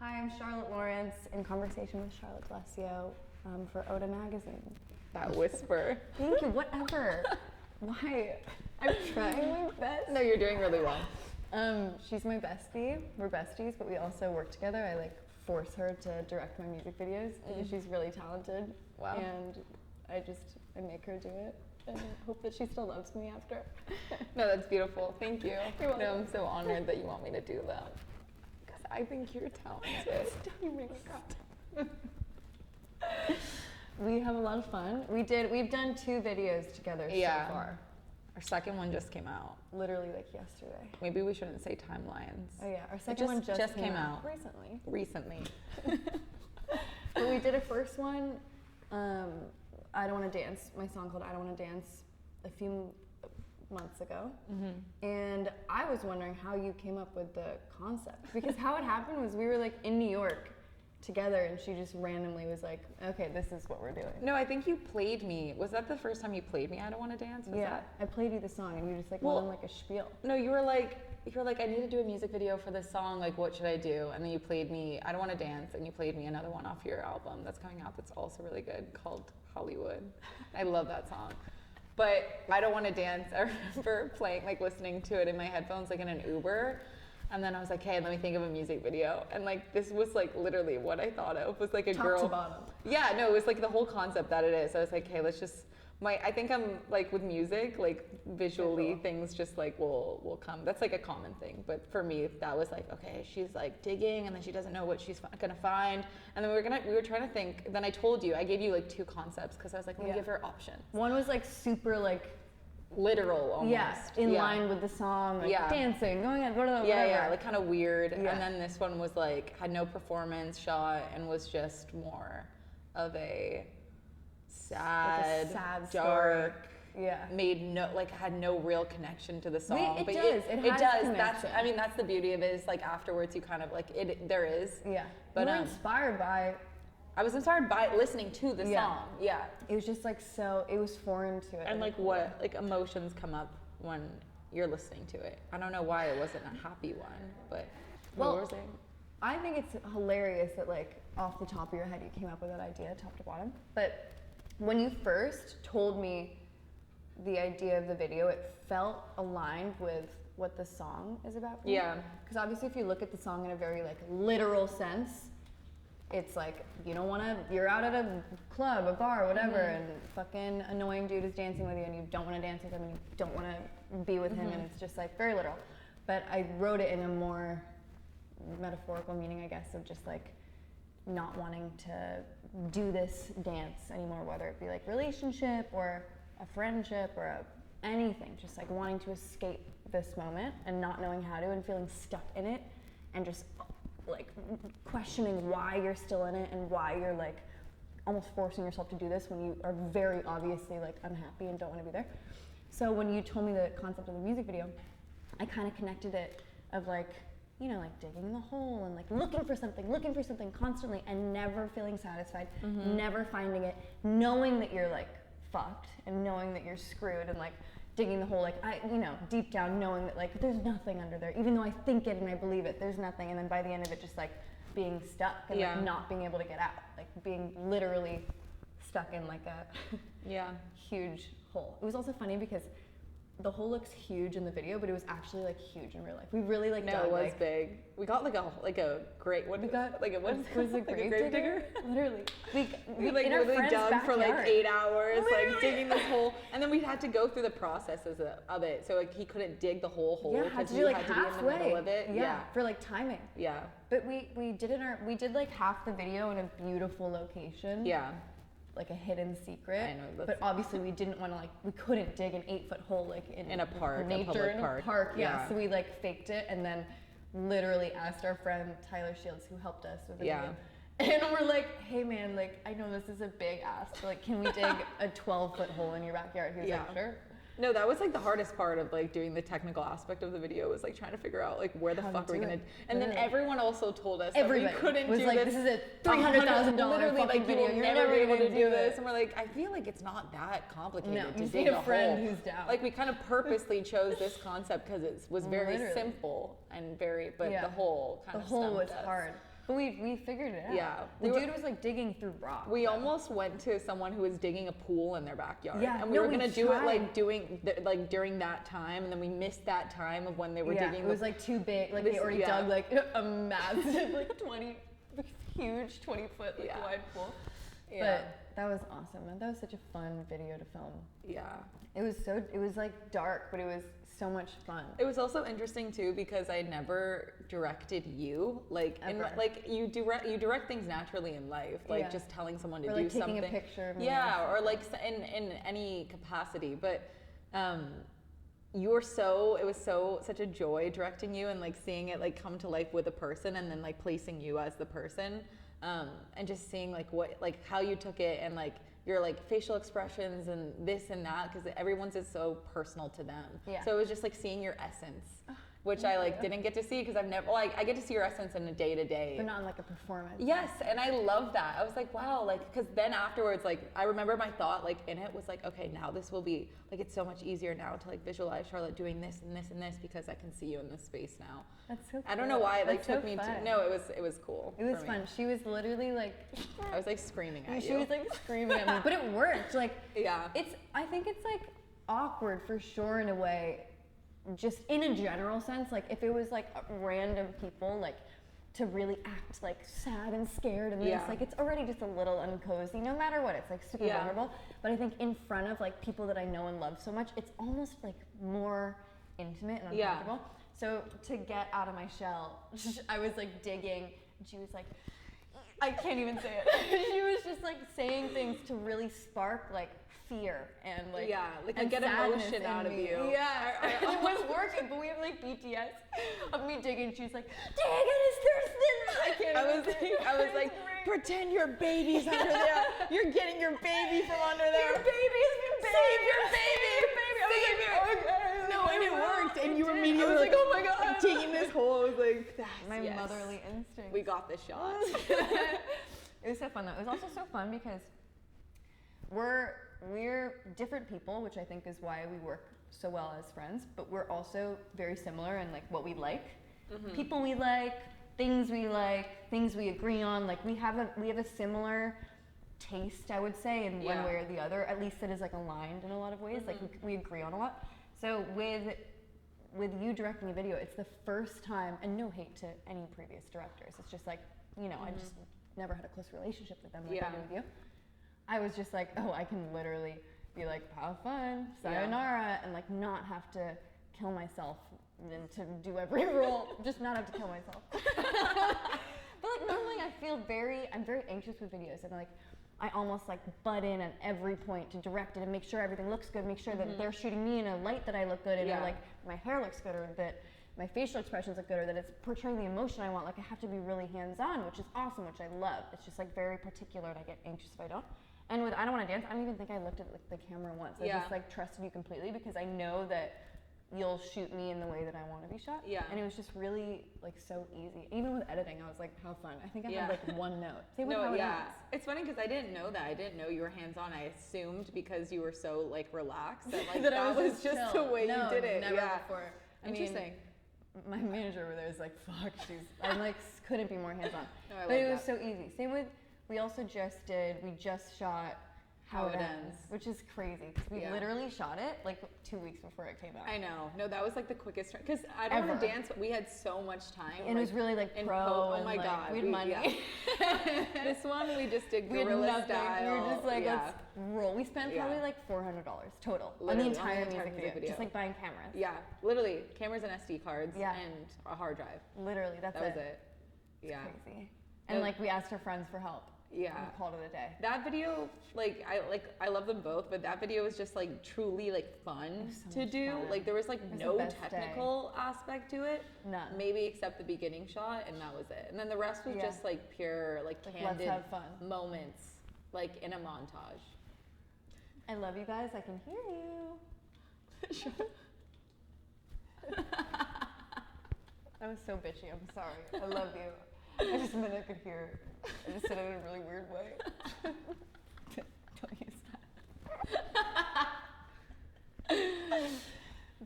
Hi, I'm Charlotte Lawrence in conversation with Charlotte D'Alessio for ODDA magazine. That whisper. Thank you, whatever. Why? I'm trying my best. No, you're doing really well. She's my bestie. We're besties, but we also work together. I force her to direct my music videos because she's really talented. Wow. And I make her do it and hope that she still loves me after. No, that's beautiful. Thank you. You're welcome. No, I'm so honored that you want me to do that. Because I think you're talented. You make me cry. We have a lot of fun. We've done 2 videos together so far. Our second one just came out. Literally yesterday. Maybe we shouldn't say timelines. Oh yeah, our second one just came out recently. But we did a first one, I Don't Want to Dance, my song called I Don't Want to Dance, a few months ago. Mm-hmm. And I was wondering how you came up with the concept. Because how it happened was we were in New York together and she just randomly was like, okay, this is what we're doing. No, I think you played me. Was that the first time you played me I Don't Want to Dance? I played you the song and you just went on a spiel. No, you were like, I need to do a music video for this song, what should I do? And then you played me I Don't Want to Dance, and you played me another one off your album that's coming out that's also really good called Hollywood. I love that song. But I Don't Want to Dance, I remember playing, listening to it in my headphones, in an Uber. And then I was like, hey, let me think of a music video. And this was literally what I thought of was a Top girl. To bottom. Yeah, no, it was the whole concept that it is. I was like, hey, let's just, I think I'm with music, visually things just will come. That's a common thing. But for me, that was okay, she's digging and then she doesn't know what she's gonna find. And then we were trying to think, then I told you, I gave you 2 concepts because I was let me give her options. One was super literal almost. Yeah, in line with the song, dancing, going on, whatever. Yeah, kind of weird. Yeah. And then this one was had no performance shot and was just more of a sad dark. Story. Yeah. Made no had no real connection to the song. It but does. It has connection. That's the beauty of it is afterwards you kind of there is. Yeah. But we're inspired by. I was inspired by listening to the song. Yeah. It was just so, it was foreign to it. And what emotions come up when you're listening to it. I don't know why it wasn't a happy one, but what were you saying? I think it's hilarious that off the top of your head you came up with that idea top to bottom. But when you first told me the idea of the video, it felt aligned with what the song is about for me. Yeah. Because obviously if you look at the song in a very literal sense, it's you're out at a club, a bar, whatever, and fucking annoying dude is dancing with you and you don't want to dance with him and you don't want to be with him, and it's just very literal. But I wrote it in a more metaphorical meaning, I guess, of just not wanting to do this dance anymore, whether it be relationship or a friendship or anything, just wanting to escape this moment and not knowing how to and feeling stuck in it and just questioning why you're still in it and why you're almost forcing yourself to do this when you are very obviously unhappy and don't want to be there. So when you told me the concept of the music video, I kind of connected it of digging the hole and looking for something constantly and never feeling satisfied, never finding it, knowing that you're fucked and knowing that you're screwed and digging the hole, deep down knowing that there's nothing under there, even though I think it and I believe it, there's nothing. And then by the end of it, just being stuck and not being able to get out, being literally stuck in a huge hole. It was also funny because the hole looks huge in the video, but it was actually huge in real life. We really no, it was big. We got a great what we got was a grave digger? Literally. We literally dug for 8 hours, Literally. digging this hole, and then we had to go through the processes of it. So he couldn't dig the whole hole because you had to be in the middle of it. Yeah, for timing. Yeah. But we did half the video in a beautiful location. Yeah. A hidden secret. I know, but obviously we didn't want to we couldn't dig an 8-foot hole in a park, nature, a public park. Yeah. So we faked it and then literally asked our friend Tyler Shields, who helped us with the video. And we're hey man, I know this is a big ask, but can we dig a 12-foot hole in your backyard? He was sure. No, that was the hardest part of doing the technical aspect of the video was trying to figure out where the fuck are we gonna. And then everyone also told us that we couldn't do this. This is a $300,000 fucking video. You're never able to do this. And we're I feel it's not that complicated to dig a friend who's down. We kind of purposely chose this concept because it was very simple and very, but the hole kind of was hard. But we figured it out. Yeah. The dude was like digging through rocks. We almost went to someone who was digging a pool in their backyard. Yeah, And we were going to do it tried. like during that time, and then we missed that time of when they were digging. It was like too big. Like they already dug like a massive, like huge 20-foot wide pool. Yeah. But that was awesome. And that was such a fun video to film. Yeah. It was like dark, but it was so much fun. It was also interesting too because I never directed you. Like you direct things naturally in life, like just telling someone to or do like something. Taking a picture of me. Yeah, or like in any capacity. But it was such a joy directing you and like seeing it like come to life with a person and then like placing you as the person. And just seeing like how you took it and like your like facial expressions and this and that, because everyone's is so personal to them. Yeah. So it was just like seeing your essence, which I like didn't get to see because I get to see your essence in a day to day. But not in like a performance. Yes, and I love that. I was like, wow, like, because then afterwards, like, I remember my thought, like, in it was like, okay, now this will be, like, it's so much easier now to, like, visualize Charlotte doing this and this and this because I can see you in this space now. That's so cool. I don't know why it, like, That's took so me fun. to, no, it was cool. It was fun. She was literally, like... I was, like, screaming at you. She was, like, screaming at me. But it worked. Like, yeah. I think it's, like, awkward for sure in a way, just in a general sense. Like, if it was, like, random people, like, to really act like sad and scared and this, like, it's already just a little uncozy no matter what. It's like super vulnerable. But I think in front of like people that I know and love so much, it's almost like more intimate and uncomfortable. So to get out of my shell, I was like digging and she was like, I can't even say it. She was just like saying things to really spark like fear and like and get emotion out of you. Yeah, and it was working. But we have like BTS of me digging. She's like, "Digging is thirsty." I can't. I was like, pretend your baby's under there. You're getting your baby from under there. Your baby's been Save your baby. No, and it worked. And you were immediately like, oh my god, taking this whole. I was like, that's my motherly instinct. We got this shot. It was so fun though. It was also so fun because we're different people, which I think is why we work so well as friends, but we're also very similar in like what we like, people we like, things we agree on. Like we have a similar taste, I would say, in one way or the other, at least that is like aligned in a lot of ways. Like we agree on a lot. So with you directing a video, it's the first time, and no hate to any previous directors, it's just like, you know, I just never had a close relationship with them like I do with you. I was just like, oh, I can literally be like, have fun, sayonara, and like not have to kill myself and to do every role, just not have to kill myself. But like normally I'm very anxious with videos, and like I almost like butt in at every point to direct it and make sure everything looks good, make sure that they're shooting me in a light that I look good in, or like my hair looks good, or that my facial expressions look good, or that it's portraying the emotion I want. Like I have to be really hands-on, which is awesome, which I love. It's just like very particular, and I get anxious if I don't. And with I Don't Want to Dance, I don't even think I looked at like, the camera once. I just like trusted you completely because I know that you'll shoot me in the way that I want to be shot. Yeah. And it was just really like so easy. Even with editing, I was like, how fun. I think I had like one note. Same with How It Ends. It's funny because I didn't know that. I didn't know you were hands-on. I assumed because you were so like relaxed that like that was just chill. the way you did it. Never before. Interesting. My manager over there is like, fuck, I'm like, couldn't be more hands-on. No, but it was so easy. Same with, we just shot How It Ends, which is crazy because we literally shot it like 2 weeks before it came out. I know. No, that was like the quickest, because I Don't Want to Dance, we had so much time. And it was really like pro. Oh my god. We had money. This one we just did guerrilla style. We were just like, let's roll. We spent probably like $400 total on the entire music video. Just like buying cameras. Yeah, literally. Cameras and SD cards and a hard drive. Literally, that was it. Yeah. It's crazy. And like we asked our friends for help. Yeah. And called it a day. That video, I love them both, but that video was just like truly like fun to do. Fun. Like there was like no technical aspect to it. None. Maybe except the beginning shot, and that was it. And then the rest was just like pure like candid let's have fun moments, like in a montage. I love you guys. I can hear you. That was so bitchy. I'm sorry. I love you. I just meant I could hear. I just said it in a really weird way. Don't use that.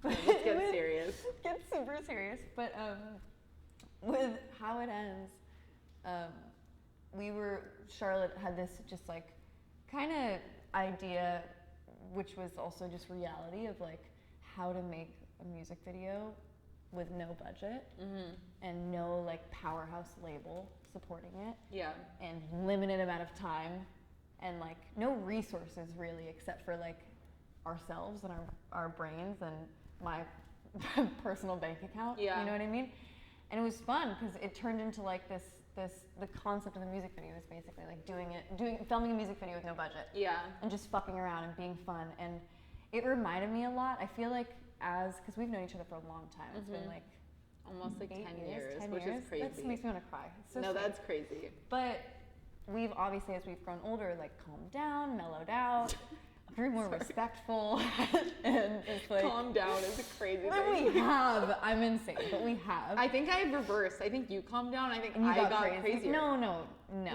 But let's get serious. Get super serious. But with How It Ends, Charlotte had this just like kind of idea, which was also just reality of like how to make a music video with no budget and no like powerhouse label supporting it. Yeah. And limited amount of time and like no resources really except for like ourselves and our brains and my personal bank account. Yeah. You know what I mean? And it was fun because it turned into like the concept of the music video was basically like filming a music video with no budget. Yeah. And just fucking around and being fun. And it reminded me a lot. I feel like because we've known each other for a long time. It's been like almost like 10 years, 10 which years. is crazy. That makes me want to cry. It's so no, sweet. that's crazy. But we've obviously, as we've grown older, like calmed down, mellowed out, grew more respectful, and it's like calm down is a crazy but thing. we have. I'm insane, but we have. I think I reversed. I think you calmed down. I think And you I got crazy. crazier. No.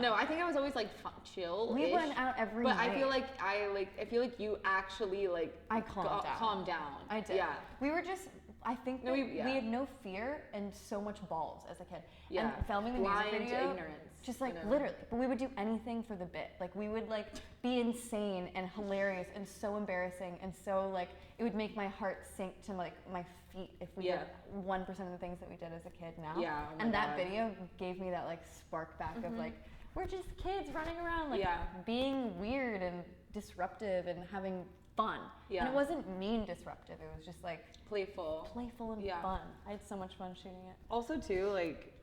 No, I think I was always like chill. We went out every but night. I feel like you actually like I calmed down. I did. Yeah. We were just. I think that we had no fear and so much balls as a kid. Yeah. And filming the Blind music video, ignorance. just like literally. But we would do anything for the bit. Like we would like be insane and hilarious and so embarrassing and so like it would make my heart sink to like my feet if we did 1% of the things that we did as a kid now. Yeah. Oh my and that God. video gave me that like spark back of like we're just kids running around like being weird and disruptive and having fun. Yeah. And it wasn't mean disruptive. It was just like playful and fun. I had so much fun shooting it. Also too, like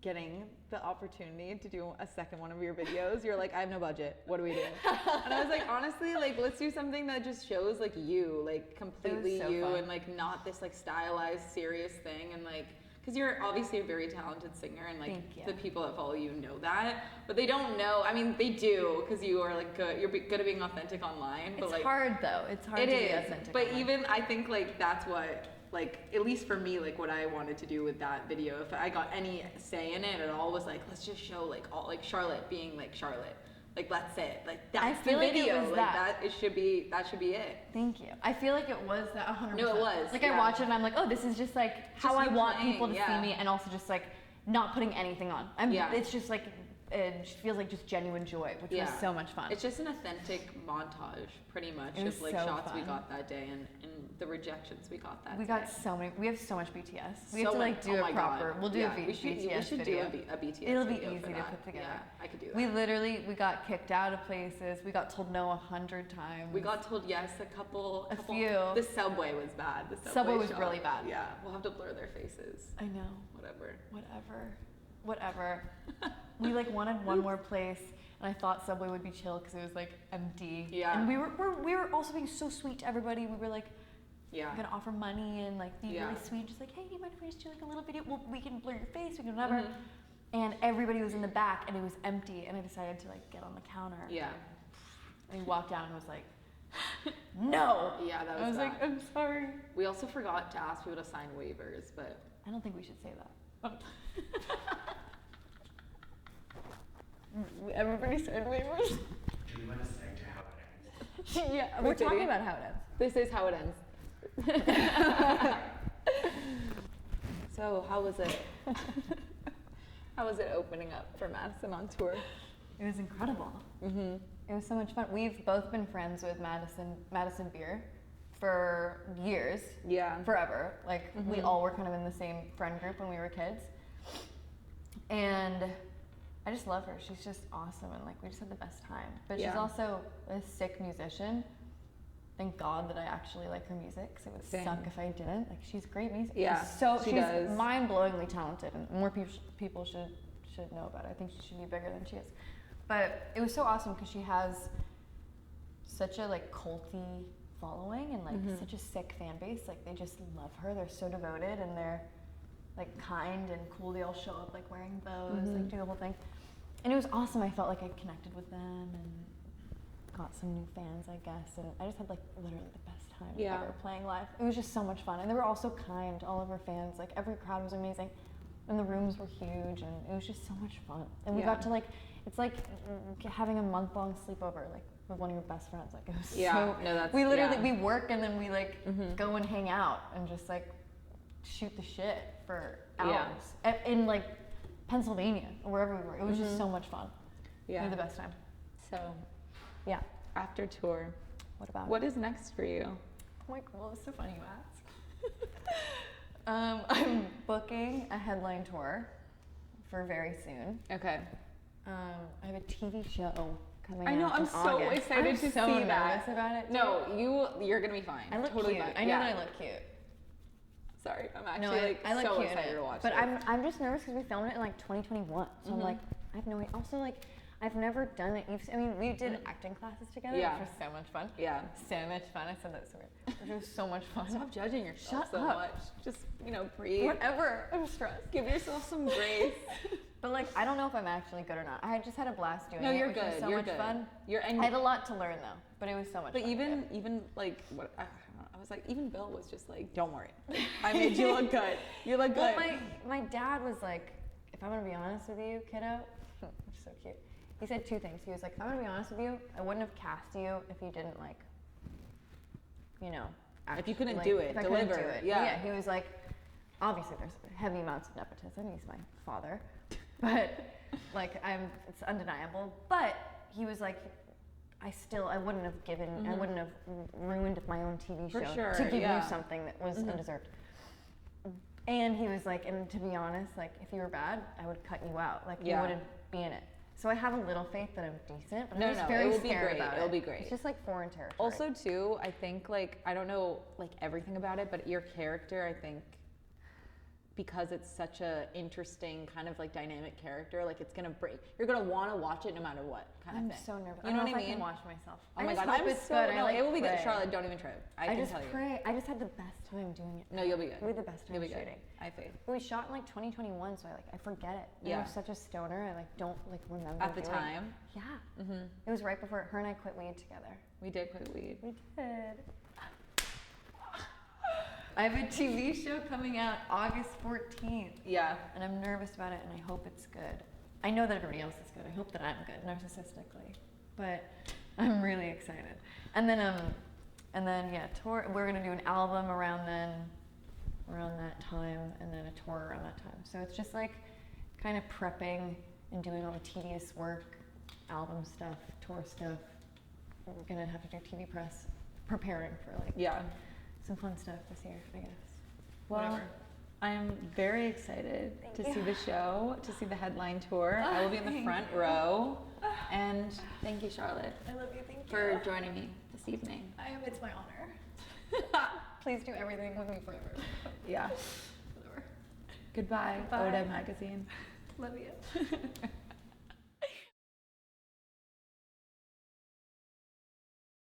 getting the opportunity to do a second one of your videos, you're like, I have no budget. What do we do? And I was like, honestly, like let's do something that just shows like you, like completely so you fun. and like not this like stylized serious thing and like because you're obviously a very talented singer and like the people that follow you know that, but they don't know. I mean, they do because you are like good. You're good at being authentic online. But It's like, hard though. It's hard to be authentic. But online. even I think like that's what like at least for me like what I wanted to do with that video. If I got any say in it at all, was like let's just show like all like Charlotte being like Charlotte. Like that's it. Like that's the video. Like that it should be. That should be it. Thank you. I feel like it was that 100%. No, it was. Like I watch it and I'm like, oh, this is just like how I want people to see me, and also just like not putting anything on. It's just like it just feels like just genuine joy, which was so much fun. It's just an authentic montage, pretty much, of like shots we got that day and the rejections we got that day. We got so many. We have so much BTS. We So have to like much. do a proper. God. We'll do a we should BTS do video. a BTS It'll be video easy for to that. put together. Yeah, I could do that. We got kicked out of places. We got told no 100 times. We got told yes a few. The subway was bad. The subway was shot. really bad. Yeah, we'll have to blur their faces. I know. Whatever. We like wanted one more place, and I thought Subway would be chill because it was like empty. Yeah. And we were also being so sweet to everybody. We were like, gonna offer money and like be really sweet, just like, hey, do you mind if we just do like a little video? Well, we can blur your face, we can whatever. And everybody was in the back, and it was empty. And I decided to like get on the counter. Yeah. And he walked down and was like, no. Yeah, that was. I was bad. like, I'm sorry. We also forgot to ask people to sign waivers, but I don't think we should say that. Everybody signed waivers. Do we want to segue to how it ends? Yeah, we're talking about how it ends. this is how it ends. So how was it? How was it opening up for Madison on tour? It was incredible. It was so much fun. We've both been friends with Madison Beer for years. Yeah. Forever. Like we all were kind of in the same friend group when we were kids. And I just love her. She's just awesome, and like we just had the best time. But she's also a sick musician. Thank God that I actually like her music, because it would suck if I didn't. Like she's great music. Yeah, she's mind-blowingly talented, and more people should know about it. I think she should be bigger than she is. But it was so awesome because she has such a like culty following and like such a sick fan base. Like they just love her. They're so devoted, and they're like kind and cool. They all show up like wearing bows, like do the whole thing. And it was awesome. I felt like I connected with them and got some new fans, I guess. And I just had like literally the best time ever playing live. It was just so much fun. And they were all so kind, all of our fans. Like every crowd was amazing. And the rooms were huge, and it was just so much fun. And we got to like, it's like having a month-long sleepover, like with one of your best friends. Like it was we literally, we work and then we like go and hang out and just like shoot the shit for hours. In like Pennsylvania or wherever we were. It was just so much fun. We Yeah. had the best time. So, Yeah. after tour, What is next for you? Oh my god, well, it's so funny you ask. I'm booking a headline tour for very soon. Okay. I have a TV show coming I know, out I'm in so August. excited I'm to so see nervous that. about it. No, you're gonna be fine. I look totally cute. fine. I know that I look cute. Sorry, I'm No, actually I look so cute in excited it. to watch But it. I'm just nervous because we filmed it in like 2021. So I'm like, I have no idea. Also, like, I've never done it. We did acting classes together, Yeah. which was so much fun. Yeah. So much fun. I said that so weird. Which was so much fun. Stop judging yourself Shut so up. much. Just, breathe. Whatever. I'm stressed. Give yourself some grace. But like, I don't know if I'm actually good or not. I just had a blast doing No, it. you're which good. Was so You're much good. fun. And I had a lot to learn though, but it was so much But fun. even like what I don't know, I was like, even Bill was just like, don't worry, I made you look good. You look good. Well, my dad was like, if I'm gonna be honest with you, kiddo, which is so cute. He said two things. He was like, if I'm gonna be honest with you, I wouldn't have cast you if you didn't like, if you couldn't like, do it, if I couldn't deliver. do it. Yeah. He was like, obviously there's heavy amounts of nepotism. He's my father, but like it's undeniable. But he was like, I wouldn't have given, I wouldn't have ruined my own TV For show sure, to give yeah. you something that was undeserved. And he was like, and to be honest, like if you were bad, I would cut you out. Like you Yeah. wouldn't be in it. So I have a little faith that I'm decent, but No, I'm just no, very it will be scared great. about it. It'll be great. It's just like foreign territory. Also, too, I think like I don't know like everything about it, but your character, I think, because it's such a interesting kind of like dynamic character, like it's gonna break. You're gonna want to watch it no matter what kind I'm of thing. so nervous. You know what I I mean? can watch myself. Oh my I just god, hope I'm it's so good. no, I like it will be good. pray. Charlotte, don't even try. I can just tell you. pray. I just had the best time doing it. No, you'll be good. We had the best time You'll be good. shooting. I have faith. We shot in like 2021, so I forget it. And Yeah. I was such a stoner. I like don't like remember At the doing time. It. Yeah. It was right before her and I quit weed together. We did quit weed. We did. I have a TV show coming out August 14th. Yeah. And I'm nervous about it, and I hope it's good. I know that everybody else is good. I hope that I'm good, narcissistically. But I'm really excited. And then yeah, tour. We're gonna do an album around that time, and then a tour around that time. So it's just like kind of prepping and doing all the tedious work, album stuff, tour stuff. We're gonna have to do TV press, preparing for like some fun stuff this year, I guess. Well, Whatever. I am very excited to you. see the show, to see the headline tour. I will be in the thank front you. row. And thank you, Charlotte, I love you. Thank for joining me this evening. It's my honor. Please do everything with me forever. Yeah. Whatever. Goodbye, Bye. ODDA magazine. Love you.